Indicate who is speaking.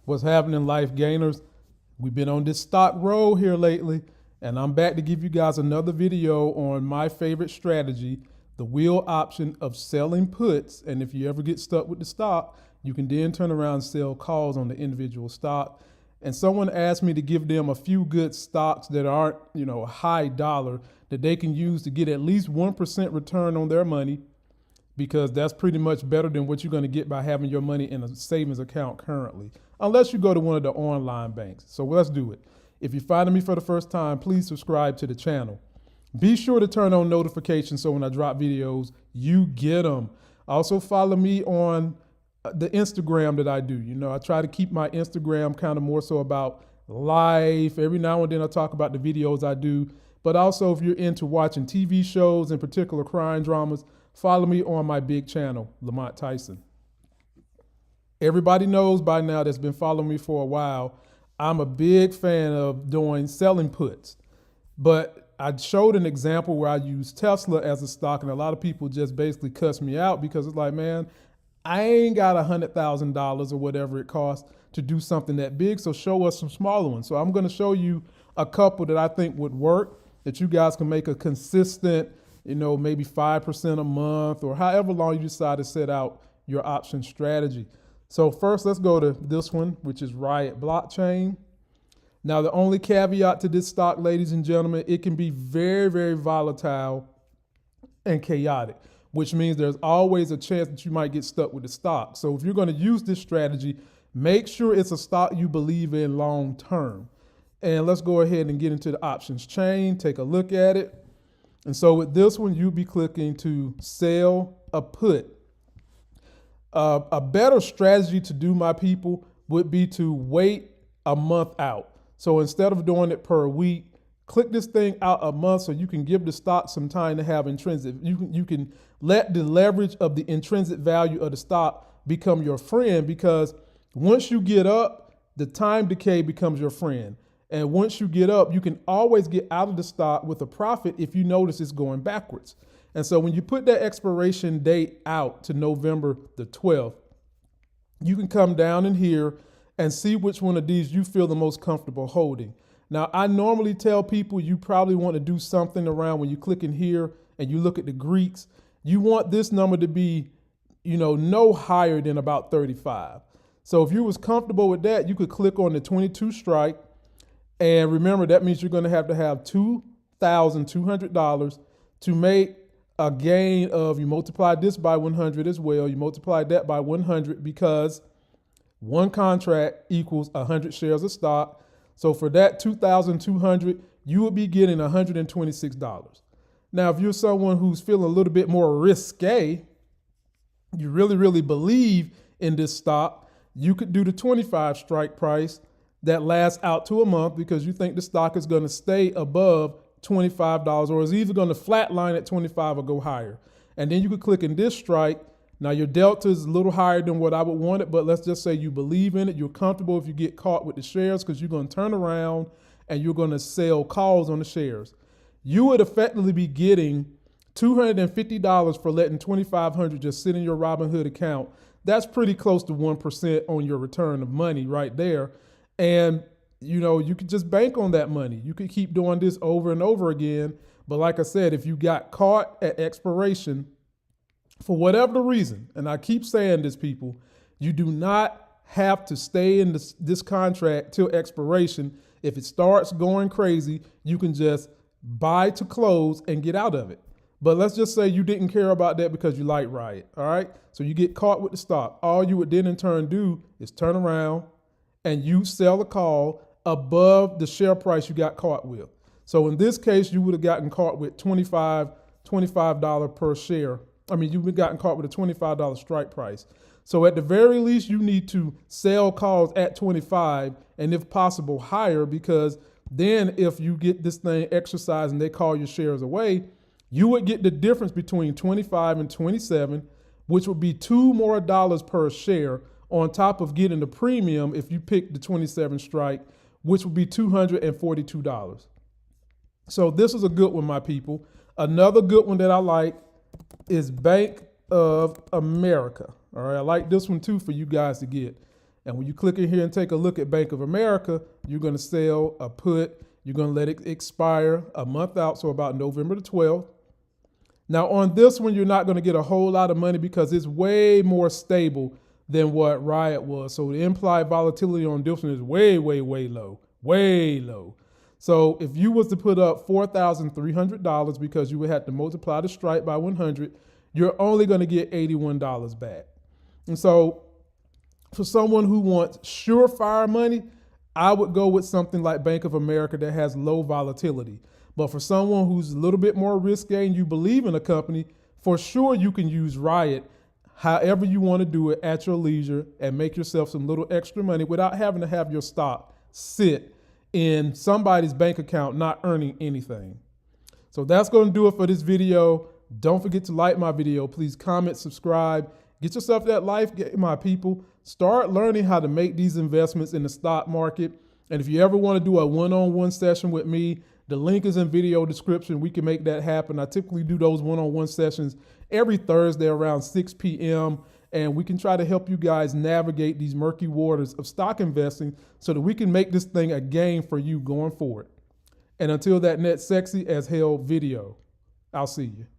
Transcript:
Speaker 1: What's happening, life gainers? We've been on this stock roll here lately, and I'm back to give you guys another video on my favorite strategy, the wheel option of selling puts. And if you ever get stuck with the stock, you can then turn around and sell calls on the individual stock. And someone asked me to give them a few good stocks that aren't, high dollar that they can use to get at least 1% return on their money, because that's pretty much better than what you're going to get by having your money in a savings account currently, unless you go to one of the online banks. So let's do it. If you're finding me for the first time, please subscribe to the channel. Be sure to turn on notifications so when I drop videos, you get them. Also follow me on the Instagram that I do. I try to keep my Instagram kind of more so about life. Every now and then I talk about the videos I do, but also if you're into watching TV shows, in particular crime dramas, follow me on my big channel, Lamont Tyson. Everybody knows by now that's been following me for a while, I'm a big fan of doing selling puts. But I showed an example where I used Tesla as a stock, and a lot of people just basically cuss me out because it's like, man, I ain't got $100,000 or whatever it costs to do something that big, so show us some smaller ones. So I'm going to show you a couple that I think would work, that you guys can make a consistent, maybe 5% a month or however long you decide to set out your option strategy. So first, let's go to this one, which is Riot Blockchain. Now, the only caveat to this stock, ladies and gentlemen, it can be very, very volatile and chaotic, which means there's always a chance that you might get stuck with the stock. So if you're going to use this strategy, make sure it's a stock you believe in long term. And let's go ahead and get into the options chain, take a look at it. And so with this one, you'll be clicking to sell a put. A better strategy to do, my people, would be to wait a month out. So instead of doing it per week, click this thing out a month so you can give the stock some time to have intrinsic. You can let the leverage of the intrinsic value of the stock become your friend, because once you get up, the time decay becomes your friend. And once you get up, you can always get out of the stock with a profit if you notice it's going backwards. And so when you put that expiration date out to November the 12th, you can come down in here and see which one of these you feel the most comfortable holding. Now, I normally tell people you probably want to do something around when you click in here and you look at the Greeks. You want this number to be, no higher than about 35. So if you was comfortable with that, you could click on the 22 strike. And remember, that means you're going to have $2,200 to make a gain of, you multiply this by 100 as well. You multiply that by 100 because one contract equals 100 shares of stock. So for that 2,200, you would be getting $126. Now, if you're someone who's feeling a little bit more risque, you really, really believe in this stock, you could do the 25 strike price that lasts out to a month because you think the stock is going to stay above $25 or is either going to flatline at 25 or go higher. And then you could click in this strike. Now your delta is a little higher than what I would want it, but let's just say you believe in it. You're comfortable if you get caught with the shares because you're going to turn around and you're going to sell calls on the shares. You would effectively be getting $250 for letting $2,500 just sit in your Robinhood account. That's pretty close to 1% on your return of money right there. And, you could just bank on that money. You could keep doing this over and over again. But like I said, if you got caught at expiration, for whatever the reason, and I keep saying this, people, you do not have to stay in this contract till expiration. If it starts going crazy, you can just buy to close and get out of it. But let's just say you didn't care about that because you like Riot, all right? So you get caught with the stock. All you would then in turn do is turn around and you sell a call above the share price you got caught with. So in this case, you would have gotten caught with $25 per share. You would have gotten caught with a $25 strike price. So at the very least, you need to sell calls at 25 and if possible higher, because then if you get this thing exercised and they call your shares away, you would get the difference between 25 and 27, which would be $2 more per share on top of getting the premium if you pick the 27 strike, which would be $242. So this is a good one, my people. Another good one that I like is Bank of America. All right, I like this one too for you guys to get. And when you click in here and take a look at Bank of America, you're going to sell a put. You're going to let it expire a month out, so about November the 12th. Now on this one, you're not going to get a whole lot of money because it's way more stable than what Riot was. So the implied volatility on this one is way, way, way low, way low. So if you was to put up $4,300 because you would have to multiply the strike by 100, you're only going to get $81 back. And so for someone who wants surefire money, I would go with something like Bank of America that has low volatility. But for someone who's a little bit more risky and you believe in a company, for sure you can use Riot however you want to do it at your leisure and make yourself some little extra money without having to have your stock sit in somebody's bank account not earning anything. So that's going to do it for this video. Don't forget to like my video. Please comment, subscribe. Get yourself that life game, my people. Start learning how to make these investments in the stock market. And if you ever want to do a one-on-one session with me, the link is in video description. We can make that happen. I typically do those one-on-one sessions every Thursday around 6 p.m. And we can try to help you guys navigate these murky waters of stock investing so that we can make this thing a game for you going forward. And until that next sexy as hell video, I'll see you.